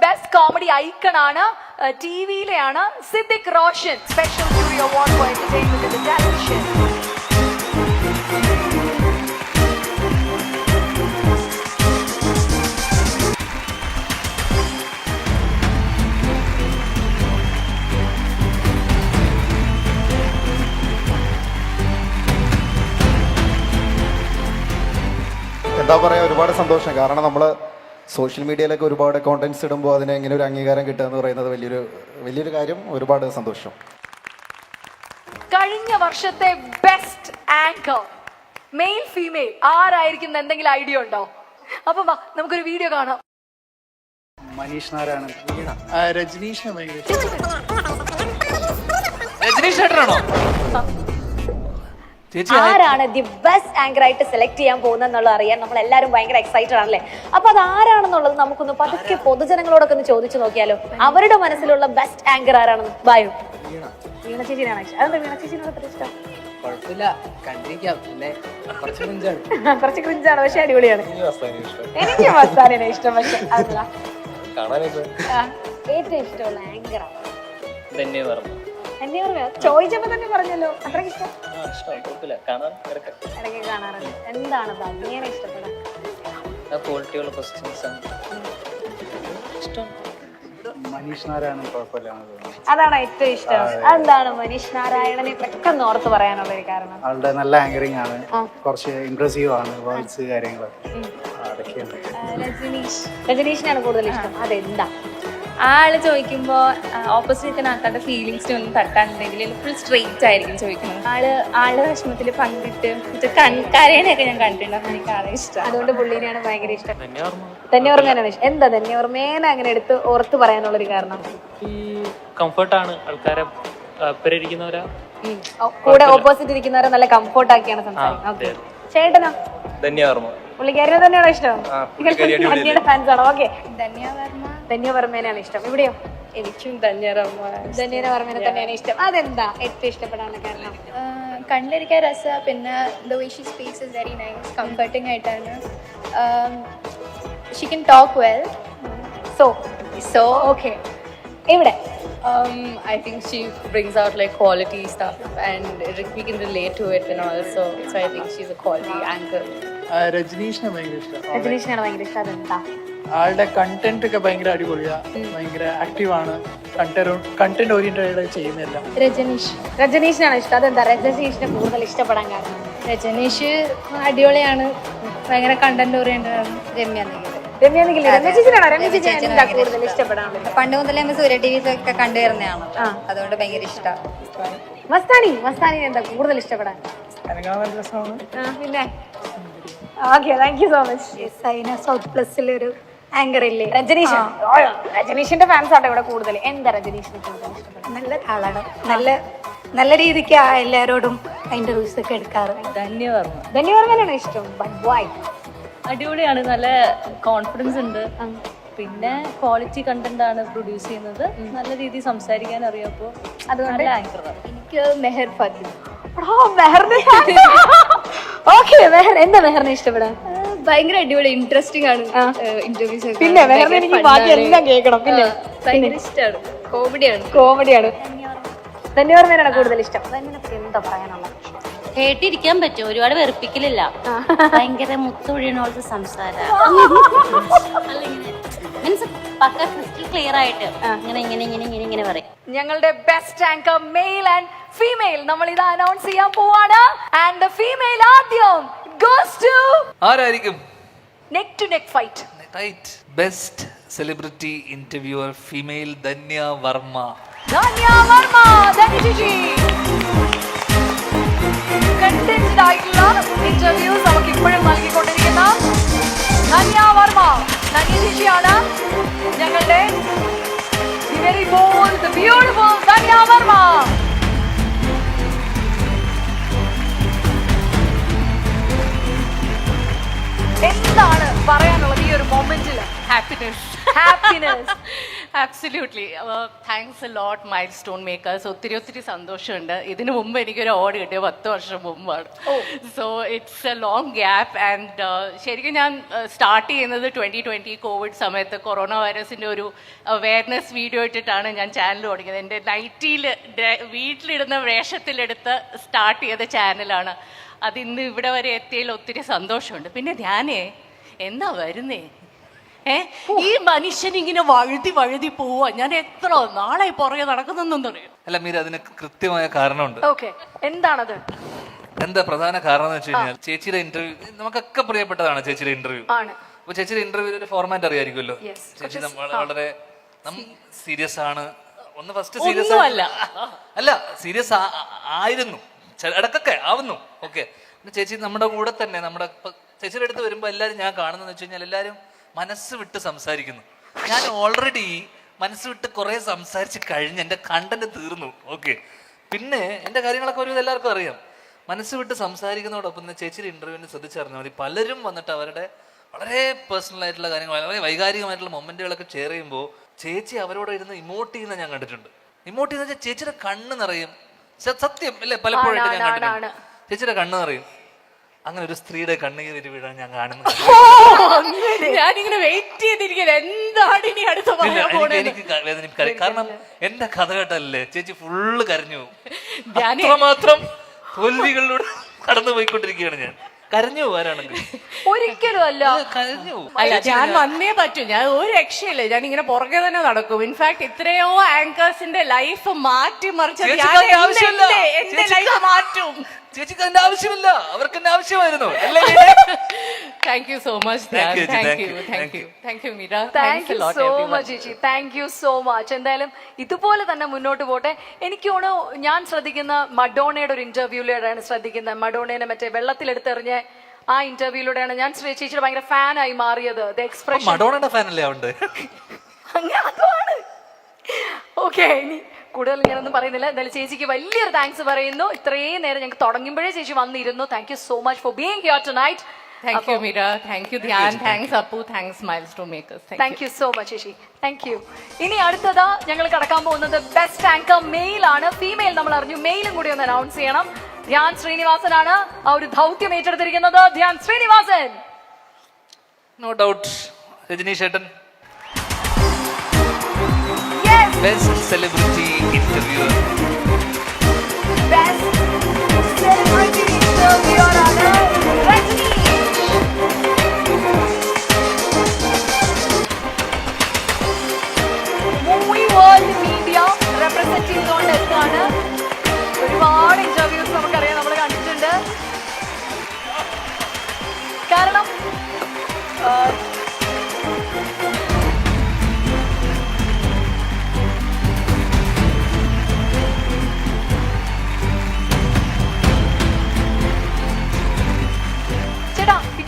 Best comedy icon ആണ്, ടിവിയിലെയാണ്. Siddique Roshan special jury award for entertainment in the television. എന്താ പറയുക, ഒരുപാട് സന്തോഷം. കാരണം നമ്മൾ സോഷ്യൽ മീഡിയയിലൊക്കെ ഒരുപാട് കോണ്ടന്റ്സ് ഇടുമ്പോൾ അതിന് ഇങ്ങനെ ഒരു അംഗീകാരം കിട്ടുക എന്ന് പറയുന്നത് വലിയൊരു കാര്യം. ഒരുപാട് സന്തോഷം. കഴിഞ്ഞ വർഷത്തെ ബെസ്റ്റ് ആങ്കർ മെയിൽ ഫീമെയിൽ ആരായിരിക്കും എന്ന് എന്തെങ്കിലും ഐഡിയ ഉണ്ടോ? അപ്പൊ വാ നമുക്കൊരു വീഡിയോ കാണാം. മനീഷ് നാരായണൻ, രജനീഷ് രജനീഷ് ചേട്ടനാണോ? ആരാണ് ദി ബെസ്റ്റ് ആങ്കർ ആയിട്ട് സെലക്ട് ചെയ്യാൻ പോകുന്നത് അറിയാൻ നമ്മൾ എല്ലാവരും ഭയങ്കര എക്സൈറ്റഡ് ആണല്ലേ. അപ്പൊ അത് ആരാണെന്നുള്ളത് നമുക്കൊന്ന് പതുക്കെ പൊതുജനങ്ങളോടൊക്കെ ഒന്ന് ചോദിച്ചു നോക്കിയാലോ. അവരുടെ മനസ്സിലുള്ള ബെസ്റ്റ് ആങ്കർ ആരാണെന്ന്. ബായു, വീണ ചേച്ചിനാണ് ഇഷ്ടം. അതെന്താ വീണ ചേച്ചിനോട് അത്ര ഇഷ്ടം? കുഴപ്പമില്ല, കണ്ടിരിക്കാം. പിന്നെ കുറച്ച് ക്രിഞ്ചാണ്, പക്ഷെ അടിപൊളിയാണ്. എനിക്ക് മസ്താനിനെ ഇഷ്ടം. പക്ഷെ അതല്ല ഏറ്റവും ഇഷ്ടമുള്ള ആങ്കർ എന്നെ ഓർമ്മ ചോദിച്ചപ്പോ തന്നെ പറഞ്ഞല്ലോ അത്രയ്ക്ക് ഇഷ്ടം. ഇടയ്ക്ക് കാണാറുണ്ട്. എന്താണ് ഭംഗിയെ ഇഷ്ടപ്പെടാൻ? മനീഷ് നാരായണൻ കുഴപ്പമില്ല. അതാണ് ഏറ്റവും ഇഷ്ടം. അതെന്താണ് മനീഷ് നാരായണനെ പെട്ടെന്ന് ഓർത്ത് പറയാനുള്ള ഒരു കാരണം? ആളുടെ നല്ല ആങ്കറിങ് ആണ്, കുറച്ച് ഇംപ്രസീവ് ആണ്, വേർഡ്സ് കാര്യങ്ങളൊക്കെ അതൊക്കെയാണ്. രജനീഷിനാണ് കൂടുതൽ ഇഷ്ടം. അതെന്താ? ആള് ചോദിക്കുമ്പോ ഓപ്പോസിറ്റ് ആൾക്കാരുടെ ഫീലിങ്സിനെ ഒന്നും തട്ടാനുണ്ടെങ്കിൽ ഫുൾ സ്ട്രെയിറ്റ് ആയിരിക്കും ചോദിക്കുന്നത്. ആളുടെ വിഷമത്തിൽ പങ്കിട്ട് കരയാനൊക്കെ ഞാൻ കണ്ടിട്ടുണ്ട്. അപ്പൊ എനിക്ക് ആളെ ഇഷ്ടം. അതുകൊണ്ട് പുള്ളീനെയാണ് ഭയങ്കര ഇഷ്ടം. തന്നെ ഓർമ്മേനാണ് ഇഷ്ടം. എന്താ തന്നെ ഓർമ്മേനെ അങ്ങനെ എടുത്ത് ഓർത്ത് പറയാനുള്ളൊരു കാരണം? കംഫർട്ടാണ്, ആൾക്കാരെ കൂടെ ഓപ്പോസിറ്റ് ഇരിക്കുന്നവരെ നല്ല കംഫോർട്ട് ആക്കിയാണ് സംസാരിക്കുന്നത്. ചേട്ടനോ? പുള്ളിക്കാരിനെ തന്നെയാണോ ഇഷ്ടം? ധന്യയുടെ ഫാൻസ് ആണോ? ഓക്കെ, ധന്യ വർമ്മേനാണ് ഇഷ്ടം. ഇവിടെയോ? എനിക്കും ധന്യ വർമ്മേനെ തന്നെയാണ് ഇഷ്ടം. അതെന്താ ഏറ്റവും ഇഷ്ടപ്പെടാനുള്ള കാരണം? കണ്ടിരിക്കാൻ രസ, പിന്നെ the way she speaks is very nice, comforting ആയിട്ടാണ്. She can talk well. So okay. ഇവിടെ I think she brings out like quality stuff and we can relate to it and also so I think she's a quality anchor. രജനീഷിനെ ഭയങ്കര ഇഷ്ടം. രജനീഷിനാണ് ഭയങ്കര ഇഷ്ടം. അതെന്താ? ആളുടെ content ഒക്കെ ഭയങ്കര അടിപൊളിയാ, ഭയങ്കര ആക്റ്റീവ് ആണ്, കണ്ടന്റ് ഓറിയന്റഡ് ചെയ്യുന്നില്ല. രജനീഷിനാണ് ഇഷ്ടം. അതെന്താ രജനീഷിനെ കൂടുതൽ ഇഷ്ടപ്പെടാൻ കാരണം? രജനീഷ് അടിപൊളിയാണ്, ഭയങ്കര കണ്ടന്റ് ഓറിയന്റഡ് ആണ്. കൂടുതൽ ഇഷ്ടപ്പെടാനുള്ളത്? പണ്ട് മുതലേ സൂര്യ ടി വി ഒക്കെ കണ്ടുവരുന്നതാണ്, അതുകൊണ്ട് ഭയങ്കര ഇഷ്ടമാണ്. മസ്താനി എന്താ കൂടുതൽ ഇഷ്ടപ്പെടാൻ? പിന്നെ okay, thank you so much. Saina South പ്ലസിൽ ഒരു ആങ്കർ ഇല്ലേ, രജനീഷിന്റെ ഫാൻസ് ആട്ടോ ഇവിടെ കൂടുതൽ. എന്താ രജനീഷിനെ കൂടുതൽ ഇഷ്ടപ്പെടുന്നത്? നല്ല ആളാണ്, നല്ല രീതിക്ക് എല്ലാവരോടും ഇന്റർവ്യൂസ് ഒക്കെ എടുക്കാറ്. ധന്യവർമ്മനാണ് ഇഷ്ടം. But why? അടിപൊളിയാണ്, നല്ല കോൺഫിഡൻസ് ഉണ്ട്, പിന്നെ ക്വാളിറ്റി കണ്ടന്റ് ആണ് പ്രൊഡ്യൂസ് ചെയ്യുന്നത്, നല്ല രീതിയിൽ സംസാരിക്കാൻ അറിയാപ്പോ അതുകൊണ്ട് ആങ്കറാണ്. എനിക്ക് മെഹർ ഫാത്തിമ. എന്താ മെഹറിനെ ഇഷ്ടപ്പെടാൻ? ഭയങ്കര അടിപൊളി, ഇൻട്രസ്റ്റിംഗ് ആണ് ഇന്റർവ്യൂസ്. പിന്നെ എനിക്ക് ബാക്കി എല്ലാം കേൾക്കണം. പിന്നെ ഭയങ്കര ഇഷ്ടമാണ്, കോമഡിയാണ്. ധന്യവർമ്മനാണ് കൂടുതൽ ഇഷ്ടം. എന്താ പറയാനുള്ളത്? കേട്ടിരിക്കാൻ പറ്റും, ഒരുപാട് വെറുപ്പിക്കലില്ല, ഭയങ്കര മുത്തൊഴിയണോളത്തെ സംസാരം, മീൻസ് പക്ക ക്രിസ്റ്റൽ ക്ലിയർ ആയിട്ട് ഇങ്ങനെ പറയും. ഞങ്ങളുടെ best anchor male and female നമ്മൾ ഇത് അനൗൺസ് ചെയ്യാൻ പോവാണ്. ആൻഡ് ദ ഫീമെയിൽ ആദ്യം ഗോസ് ടു ആരായിരിക്കും? Neck to neck fight. Best celebrity interviewer female Dhanya Varma. Dhanya ചേച്ചി കണ്ടന്റഡ് ആയിട്ടുള്ള ഇന്റർവ്യൂസ് നമുക്ക് ഇപ്പോഴും നൽകിക്കൊണ്ടിരിക്കുന്ന ധന്യ വർമ്മ. ധന്യ ചേച്ചിയാണ് ഞങ്ങളുടെ very bold beautiful Dhanya Varma. എന്താണ് പറയാനുള്ളത് ഈ ഒരു മൊമെന്റിൽ? Happiness. Absolutely thanks a lot Milestone Makers. ഒത്തിരി സന്തോഷമുണ്ട്. ഇതിനു മുമ്പ് എനിക്കൊരു അവാർഡ് കിട്ടിയത് 10 വർഷം മുമ്പാണ്. So it's A long gap. And ശരിക്കും ഞാൻ സ്റ്റാർട്ട് ചെയ്യുന്നത് 2020 കോവിഡ് സമയത്ത് കൊറോണ വൈറസിൻ്റെ ഒരു അവയർനെസ് വീഡിയോ ഇട്ടിട്ടാണ് ഞാൻ ചാനൽ തുടങ്ങിയത്. എൻ്റെ നൈറ്റിയിൽ വീട്ടിലിടുന്ന വേഷത്തിലെടുത്ത് സ്റ്റാർട്ട് ചെയ്ത ചാനലാണ്. അത് ഇന്ന് ഇവിടെ വരെ എത്തിയതിൽ ഒത്തിരി സന്തോഷമുണ്ട്. പിന്നെ ധ്യാനേ എന്നാ വരുന്നേ? ഈ മനുഷ്യൻ ഇങ്ങനെ വഴുതി പോവാ. ഞാൻ എത്ര നാളെ പുറകെ നടക്കുന്നറിയോ? അല്ല മീര, അതിന് കൃത്യമായ കാരണമുണ്ട്. ഓക്കെ, എന്താണത്? എന്താ പ്രധാന കാരണം എന്ന് വെച്ച് കഴിഞ്ഞാൽ ചേച്ചിയുടെ ഇന്റർവ്യൂ നമുക്കൊക്കെ പ്രിയപ്പെട്ടതാണ്. ചേച്ചിയുടെ ഇന്റർവ്യൂ ആണ്. അപ്പൊ ചേച്ചിയുടെ ഇന്റർവ്യൂ ഒരു ഫോർമാറ്റ് അറിയായിരിക്കുമല്ലോ. Yes. ചേച്ചി വളരെ സീരിയസ് ആണ്. ഒന്ന് ഫസ്റ്റ് ഒന്നും സീരിയസ് അല്ല. സീരിയസ് ആയിരുന്നു, ഇടക്കൊക്കെ ആവുന്നു. ഓക്കെ, ചേച്ചി നമ്മുടെ കൂടെ തന്നെ ചേച്ചിയുടെ അടുത്ത് വരുമ്പോൾ എല്ലാവരും ഞാൻ കാണുന്നതെന്ന് വെച്ച് കഴിഞ്ഞാൽ എല്ലാവരും മനസ്സ് വിട്ട് സംസാരിക്കുന്നു. ഞാൻ ഓൾറെഡി മനസ്സ് വിട്ട് കുറെ സംസാരിച്ച് കഴിഞ്ഞ് എൻ്റെ കണ്ടന്റ് തീർന്നു. ഓക്കെ, പിന്നെ എൻ്റെ കാര്യങ്ങളൊക്കെ ഒരു എല്ലാവർക്കും അറിയാം. മനസ്സ് വിട്ട് സംസാരിക്കുന്നതോടൊപ്പം ചേച്ചിയുടെ ഇന്റർവ്യൂവിന് ശ്രദ്ധിച്ചറിഞ്ഞാൽ മതി, പലരും വന്നിട്ട് അവരുടെ വളരെ പേഴ്സണൽ ആയിട്ടുള്ള കാര്യങ്ങൾ, വളരെ വൈകാരികമായിട്ടുള്ള മൊമെന്റുകളൊക്കെ ഷെയർ ചെയ്യുമ്പോൾ ചേച്ചി അവരോട് ഇരുന്ന് ഇമോട്ട് ചെയ്യുന്ന ഞാൻ കണ്ടിട്ടുണ്ട്. ഇമോട്ട് ചെയ്യുന്ന വെച്ചാൽ ചേച്ചിയുടെ കണ്ണ് നിറയും. സത്യം അല്ലേ? പലപ്പോഴായിട്ട് ഞാൻ കണ്ടിട്ടുണ്ട് ചേച്ചിയുടെ കണ്ണ് നിറയും. അങ്ങനെ ഒരു സ്ത്രീയുടെ കണ്ണീര് വീഴാൻ ഞാൻ കാണുന്നു. ഞാനിങ്ങനെ വെയിറ്റ് ചെയ്തിരിക്കുന്നത് എന്താണ് ഇനി അടുത്ത പറയാൻ പോണത്. എനിക്ക് വേദനിപ്പിക്കാൻ, കാരണം എന്റെ കഥ കേട്ടല്ലേ ചേച്ചി ഫുള്ള് കരഞ്ഞു. അത്രമാത്രം തോൽവികളിലൂടെ കടന്നു പോയിക്കൊണ്ടിരിക്കുകയാണ് ഞാൻ. കരഞ്ഞു പോകാനാണെങ്കിൽ ഒരിക്കലും അല്ല. കരഞ്ഞു. അല്ല, ഞാൻ വന്നേ പറ്റൂ. ഞാൻ ഒരു രക്ഷയില്ല. ഞാൻ ഇങ്ങനെ പുറകെ തന്നെ നടക്കും. ഇൻഫാക്ട് എത്രയോ ആങ്കേഴ്സിന്റെ ലൈഫ് മാറ്റി മറിച്ചത് എന്റെ ലൈഫ് മാറ്റും. ചേച്ചിക്ക് അതിന്റെ ആവശ്യമില്ല, അവർക്ക് എന്റെ ആവശ്യമായിരുന്നു. Thank you so much. Thank you Meera. Thank you so much ചേച്ചി. Thank you so much. എന്തായാലും ഇതുപോലെ തന്നെ മുന്നോട്ട് പോട്ടെ. എനിക്ക് തോന്നുന്നു ഞാൻ ശ്രദ്ധിക്കുന്ന മഡോണയുടെ ഒരു ഇന്റർവ്യൂയിലൂടെയാണ് ശ്രദ്ധിക്കുന്നത്. മഡോണയെ മറ്റേ വെള്ളത്തിലെടുത്തെറിഞ്ഞ ആ ഇന്റർവ്യൂയിലൂടെയാണ് ഞാൻ ചേച്ചിയുടെ ഭയങ്കര ഫാനായി മാറിയത്. എക്സ്പ്രഷൻ മഡോണയുടെ ഫാനല്ലേ ഉണ്ട്. അതാണ്. ഓക്കെ, ഇനി കൂടുതൽ ഞാനൊന്നും പറയുന്നില്ല. എന്തായാലും ചേച്ചിക്ക് വലിയൊരു താങ്ക്സ് പറയുന്നു. ഇത്രയും നേരം ഞങ്ങൾക്ക് തുടങ്ങുമ്പോഴേ ചേച്ചി വന്നിരുന്നു. Thank you so much for being here tonight. Thank you Meera. Thank you Dhyan. Thanks Appu. Thanks Milestone Makers. Thank you so much ചേച്ചി. Thank you. ഇനി അടുത്തതാ ഞങ്ങൾ കടക്കാൻ പോകുന്നത് ബെസ്റ്റ് ആങ്കർ മെയിൽ ആണ്. ഫീമെയിൽ നമ്മൾ അറിഞ്ഞു, മെയിലും കൂടി ഒന്ന് അനൗൺസ് ചെയ്യണം. ധ്യാൻ ശ്രീനിവാസനാണ് ആ ഒരു ദൗത്യം ഏറ്റെടുത്തിരിക്കുന്നത്. ധ്യാൻ ശ്രീനിവാസൻ. നോ ഡൗട്ട് രജനീഷ് ഏട്ടൻ. Yes. Best celebrity interviewer. Best celebrity interviewer ആണ് Rajani. Movie World Media represent ചെയ്തുകൊണ്ട് എത്താണ്. ഒരുപാട് ഇന്റർവ്യൂസ് നമുക്കറിയാം, നമ്മൾ കണ്ടിട്ടുണ്ട്. കാരണം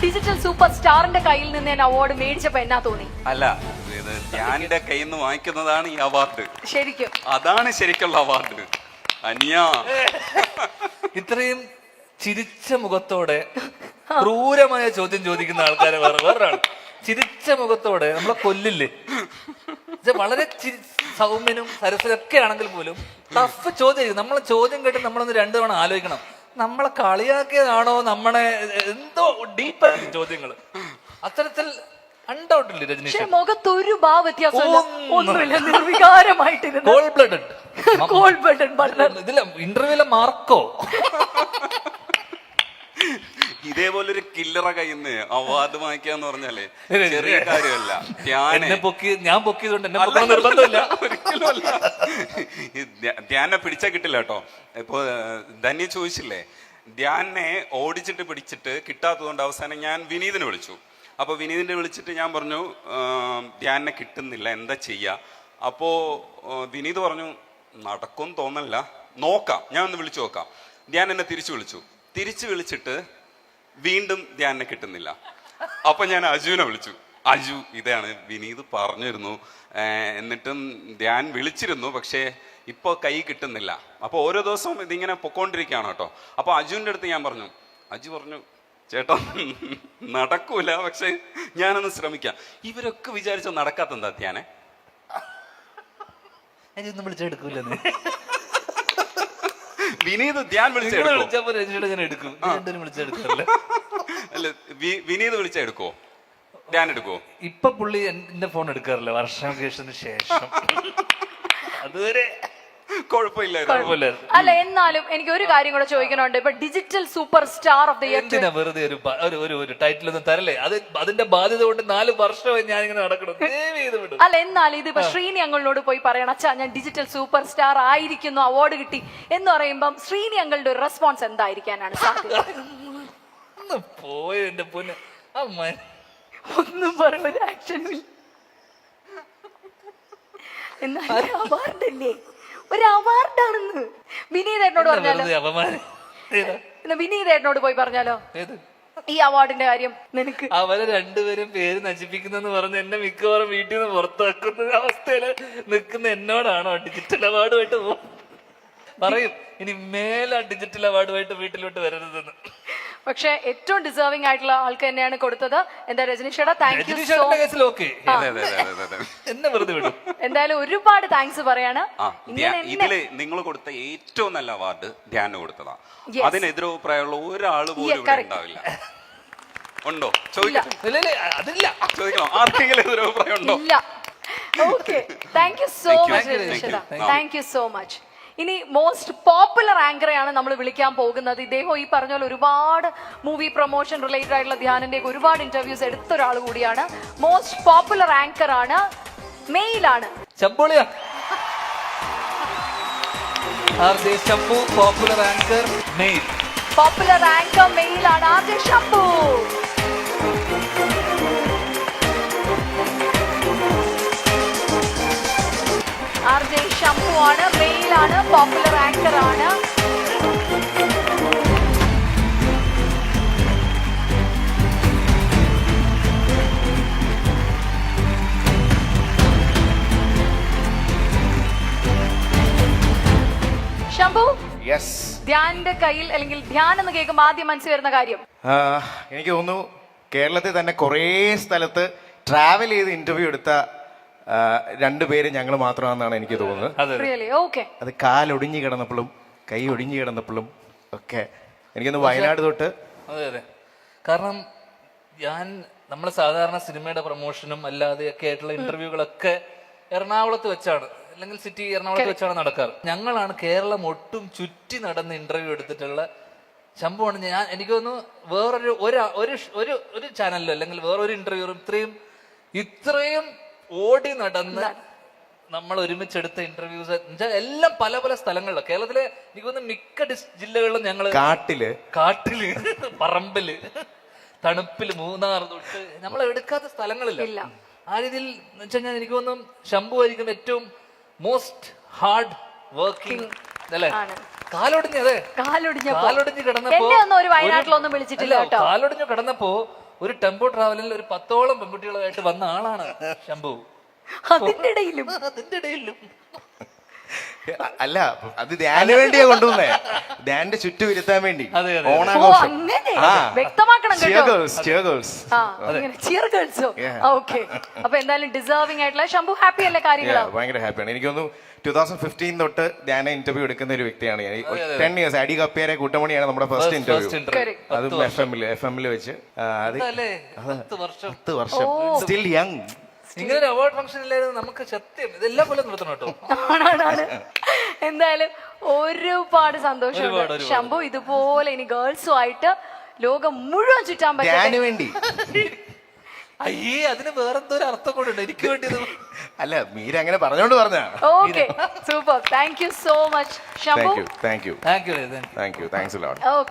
ഡിജിറ്റൽ സൂപ്പർ സ്റ്റാറിന്റെ കയ്യിൽ നിന്ന് ഞാൻ അവാർഡ് മേടിച്ചപ്പോ എന്നാ തോന്നി? അല്ല, ഇത് ഞാന്റെ കയ്യിൽ നിന്ന് വാങ്ങിക്കുന്നതാണ് ഈ അവാർഡ്. ശരിക്കും അതാണ് ശരിക്കുള്ള അവാർഡ്. അന്യ ഇത്രയും ചിരിച്ച മുഖത്തോടെ ക്രൂരമായ ചോദ്യം ചോദിക്കുന്ന ആൾക്കാരെ വേറൊരാൾ ചിരിച്ച മുഖത്തോടെ നമ്മളെ കൊല്ലില്ലേ. വളരെ സൗമ്യനും സരസരൊക്കെ ആണെങ്കിൽ പോലും ടഫ് ചോദ്യം. നമ്മളെ ചോദ്യം കേട്ട് നമ്മളൊന്ന് 2 തവണ ആലോചിക്കണം. നമ്മളെ കളിയാക്കിയതാണോ, നമ്മളെ എന്തോ ഡീപ്പായ ചോദ്യങ്ങൾ. അത്തരത്തിൽ അൺഡൗട്ടില്ലേ രജനീഷ്? മുഖത്തൊരു ഭാവ വ്യത്യാസമില്ല, ഒന്നുമില്ല, നിർവികാരമായിട്ടിരുന്നു. Cold blooded. ഇതിലെ ഇന്റർവ്യൂലെ മാർക്കോ ഇതേപോലൊരു കില്ലറ കയ്യിൽ നിന്ന് അവാർഡ് വാങ്ങിക്കാന്ന് പറഞ്ഞാലേ ചെറിയ കാര്യമല്ല. ഞാൻ പൊക്കിയതുകൊണ്ട് നിർബന്ധമില്ല, ഒരിക്കലും അല്ല. ധ്യാനെ പിടിച്ചാ കിട്ടില്ല കേട്ടോ. ഇപ്പൊ ധന്യ ചോദിച്ചില്ലേ, ധ്യാനെ ഓടിച്ചിട്ട് പിടിച്ചിട്ട് കിട്ടാത്തതുകൊണ്ട് അവസാനം ഞാൻ വിനീതിനെ വിളിച്ചു. അപ്പൊ വിനീതിനെ വിളിച്ചിട്ട് ഞാൻ പറഞ്ഞു ധ്യാനെ കിട്ടുന്നില്ല, എന്താ ചെയ്യാ? അപ്പോ വിനീത് പറഞ്ഞു നടക്കും തോന്നല്ല, നോക്കാം, ഞാൻ ഒന്ന് വിളിച്ചു നോക്കാം. ധ്യാൻ എന്നെ തിരിച്ചു വിളിച്ചിട്ട് വീണ്ടും ധ്യാനെ കിട്ടുന്നില്ല. അപ്പൊ ഞാൻ അജുവിനെ വിളിച്ചു. അജു, ഇതാണ് വിനീത് പറഞ്ഞിരുന്നു, എന്നിട്ടും ധ്യാൻ വിളിച്ചിരുന്നു, പക്ഷേ ഇപ്പൊ കൈ കിട്ടുന്നില്ല. അപ്പൊ ഓരോ ദിവസവും ഇതിങ്ങനെ പൊക്കോണ്ടിരിക്കുകയാണ് കേട്ടോ. അപ്പൊ അജുവിന്റെ അടുത്ത് ഞാൻ പറഞ്ഞു. അജു പറഞ്ഞു, ചേട്ടാ നടക്കൂല, പക്ഷെ ഞാനൊന്ന് ശ്രമിക്കാം. ഇവരൊക്കെ വിചാരിച്ചോ നടക്കാത്തെന്താ ധ്യാനെ? രഞ്ജിത്ത് വിളിച്ചെടുക്കൂലെന്ന്. വിനീത് ധ്യാൻ നിങ്ങൾ വിളിച്ചെടുക്കോ? വിളിച്ചപ്പോ രഞ്ജിയുടെ ഞാൻ എടുക്കും. രണ്ടുപേരും വിളിച്ചെടുക്കാറില്ല. അല്ല വിനീത് വിളിച്ചെടുക്കോ? ധ്യാൻ എടുക്കോ? ഇപ്പൊ പുള്ളി എന്റെ ഫോൺ എടുക്കാറില്ല, വർഷത്തിന് ശേഷം. അതുവരെ കുഴപ്പമില്ലായിരുന്നു. അല്ല, എന്നാലും എനിക്ക് ഒരു കാര്യം കൂടെ ചോദിക്കണുണ്ട്. ഇപ്പൊ digital super star of the year എന്തിനാ വെറുതെ ഒരു ടൈറ്റിൽ ഒന്നും തരല്ലേ? അതിന്റെ ബാധ്യത കൊണ്ട് 4 വർഷമായി ഞാൻ ഇങ്ങനെ നടക്കണം. അല്ല, എന്നാലും ഇതിപ്പോ ശ്രീനി അങ്കിളിനോട് പോയി പറയണം, അച്ഛാ ഞാൻ ഡിജിറ്റൽ സൂപ്പർ സ്റ്റാർ ആയിരിക്കുന്നു, അവാർഡ് കിട്ടി എന്ന് പറയുമ്പം ശ്രീനി അങ്കിളുടെ ഒരു റെസ്പോൺസ് എന്തായിരിക്കാനാണ് സാധ്യത? പോയ എന്റെ പൊന്ന് അമ്മ, ഒന്നും പറയുന്ന ഒരു ആക്ഷനും ഇല്ല. എന്നാലും അവാർഡല്ലേ, ഒരു അവാർഡാണെന്ന് വിനീതേട്ടനോട് പറഞ്ഞാലോ? വിനീതേട്ടനോട് പോയി പറഞ്ഞാലോ ഈ അവാർഡിന്റെ കാര്യം? നിനക്ക് അവരെ രണ്ടുപേരും പേര് നശിപ്പിക്കുന്നെന്ന് പറഞ്ഞ് എന്നെ മിക്കവാറും വീട്ടിൽ നിന്ന് പുറത്താക്കുന്ന അവസ്ഥയില് നിൽക്കുന്ന എന്നോടാണോ ഡിജിറ്റൽ അവാർഡുമായിട്ട് പറയും ഇനി മേലെ ഡിജിറ്റൽ അവാർഡുമായിട്ട് വീട്ടിലോട്ട് വരരുതെന്ന്. പക്ഷെ ഏറ്റവും ഡിസേർവിംഗ് ആയിട്ടുള്ള ആൾക്ക് തന്നെയാണ് കൊടുത്തത്. എന്താ രജനീഷേട്ടാ, താങ്ക് യു സോ മച്ച്. എന്നെ വെറുതെ വിടും. എന്തായാലും ഒരുപാട് താങ്ക്സ് പറയാണ്. ഇതില് നിങ്ങൾ കൊടുത്ത ഏറ്റവും നല്ല അവാർഡ് ധ്യാന് കൊടുത്തതാ. അതിനെതിരഭിപ്രായമുള്ള ഒരാൾ പോലും ഇവിടെ ഉണ്ടാവില്ല. ഉണ്ടോ? ചോദിക്കണം. ആർക്കെങ്കിലും എതിരഭിപ്രായം ഉണ്ടോ? ഇല്ല. Okay, thank you so much രജനീഷേട്ടാ, താങ്ക് യു സോ മച്ച്. ഇനി മോസ്റ്റ് പോപ്പുലർ ആങ്കറെയാണ് നമ്മൾ വിളിക്കാൻ പോകുന്നത്. ഇദ്ദേഹം ഈ പറഞ്ഞ പോലെ ഒരുപാട് മൂവി പ്രൊമോഷൻ റിലേറ്റഡ് ആയിട്ടുള്ള ധ്യാനിന്റെ ഒരുപാട് ഇന്റർവ്യൂസ് എടുത്ത ഒരാൾ കൂടിയാണ്. മോസ്റ്റ് പോപ്പുലർ ആങ്കർ ആണ്, മെയിലാണ്. Popular anchor male. Popular anchor മെയിലാണ് R J Shambhu. R J Shambhu ആണ്, മെയിലാണ്, പോപ്പുലർ ആങ്കർ ആണ്. ശംഭു, ധ്യാന്റെ കയ്യിൽ അല്ലെങ്കിൽ ധ്യാൻ എന്ന് കേൾക്കുമ്പോൾ ആദ്യം മനസ്സിൽ വരുന്ന കാര്യം? എനിക്ക് തോന്നുന്നു കേരളത്തിൽ തന്നെ കുറേ സ്ഥലത്ത് ട്രാവൽ ചെയ്ത് ഇന്റർവ്യൂ എടുത്ത 2 പേര് ഞങ്ങൾ മാത്രമാണെന്നാണ് എനിക്ക് തോന്നുന്നത്. അത് കാലൊടിഞ്ഞു കിടന്നപ്പോഴും കൈ ഒടിഞ്ഞു കിടന്നപ്പോഴും ഒക്കെ എനിക്കൊന്ന് വയനാട് തൊട്ട്. അതെ, കാരണം നമ്മൾ സാധാരണ സിനിമയുടെ പ്രൊമോഷനും അല്ലാതെ ഒക്കെ ആയിട്ടുള്ള ഇന്റർവ്യൂകളൊക്കെ എറണാകുളത്ത് വെച്ചാണ്, അല്ലെങ്കിൽ സിറ്റി എറണാകുളത്ത് വെച്ചാണ് നടക്കാറ്. ഞങ്ങളാണ് കേരളം ഒട്ടും ചുറ്റി നടന്ന് ഇന്റർവ്യൂ എടുത്തിട്ടുള്ള ശംഭുവാണ്. എനിക്ക് തോന്നുന്നു വേറൊരു ഒരു ചാനലിലോ അല്ലെങ്കിൽ വേറൊരു ഇന്റർവ്യൂ ഇത്രയും ഓടി നടന്ന് നമ്മൾ ഒരുമിച്ചെടുത്ത ഇന്റർവ്യൂസ് എല്ലാം പല പല സ്ഥലങ്ങളിലും കേരളത്തിലെ എനിക്ക് തോന്നുന്നു മിക്ക ജില്ലകളിലും ഞങ്ങള് കാട്ടില് പറമ്പില് തണുപ്പില് മൂന്നാർ തൊട്ട് നമ്മൾ എടുക്കാത്ത സ്ഥലങ്ങളില്ല. ആ രീതിയിൽ വെച്ചുകഴിഞ്ഞാൽ എനിക്ക് തോന്നുന്നു ശംഭു ആയിരിക്കും ഏറ്റവും മോസ്റ്റ് ഹാർഡ് വർക്കിംഗ് അല്ലേ? കാലൊടിഞ്ഞ് കിടന്നപ്പോ ഒരു ടെമ്പോ ട്രാവലിൽ ഒരു 10ഓളം പെൺകുട്ടികളുമായിട്ട് വന്ന ആളാണ് ശംഭു. അതിന്റെ ഇടയിലും അല്ല, അത് ധ്യാന് വേണ്ടിയാ കൊണ്ടുവന്നേ, ധ്യാന്റെ ചുറ്റും ഇരുത്താൻ വേണ്ടി. ഓണാഘോഷം അപ്പൊ എന്തായാലും ഡിസേർവിംഗ് ആയിട്ടുള്ള ശംഭു ഹാപ്പി അല്ലേ? കാര്യങ്ങൾ ഭയങ്കര ഹാപ്പിയാണ്. എനിക്കൊന്നു 2015 തൊട്ട് ധ്യാന ഇന്റർവ്യൂ എടുക്കുന്ന ഒരു വ്യക്തിയാണ് ഞാൻ. 10 years അടി കപ്പിയാരെ കൂട്ടമണിയാണ് നമ്മുടെ ഫസ്റ്റ് ഇന്റർവ്യൂ. അതും FM-ല് വെച്ച്. 10 വർഷം സ്റ്റിൽ യങ്. ഇങ്ങനെ ഒരു അവാർഡ് ഫംഗ്ഷൻ ഇല്ലായിരുന്നു നമുക്ക് സത്യം ഇതെല്ലാം പോലെ നിർത്തണം കേട്ടോ. എന്തായാലും ഒരുപാട് സന്തോഷം ശംഭു. ഇതുപോലെ ഇനി ഗേൾസും ആയിട്ട് ലോകം മുഴുവൻ ചുറ്റാൻ പറ്റും വേണ്ടി. അയ്യേ, അതിന് വേറെന്തോ ഒരു അർത്ഥം കൊണ്ടുണ്ട് എനിക്ക് വേണ്ടി. അല്ല, മീര അങ്ങനെ പറഞ്ഞോണ്ട് പറഞ്ഞ. Okay, super. Thank you so much Shambhu. Thank you. Thanks a lot. Okay.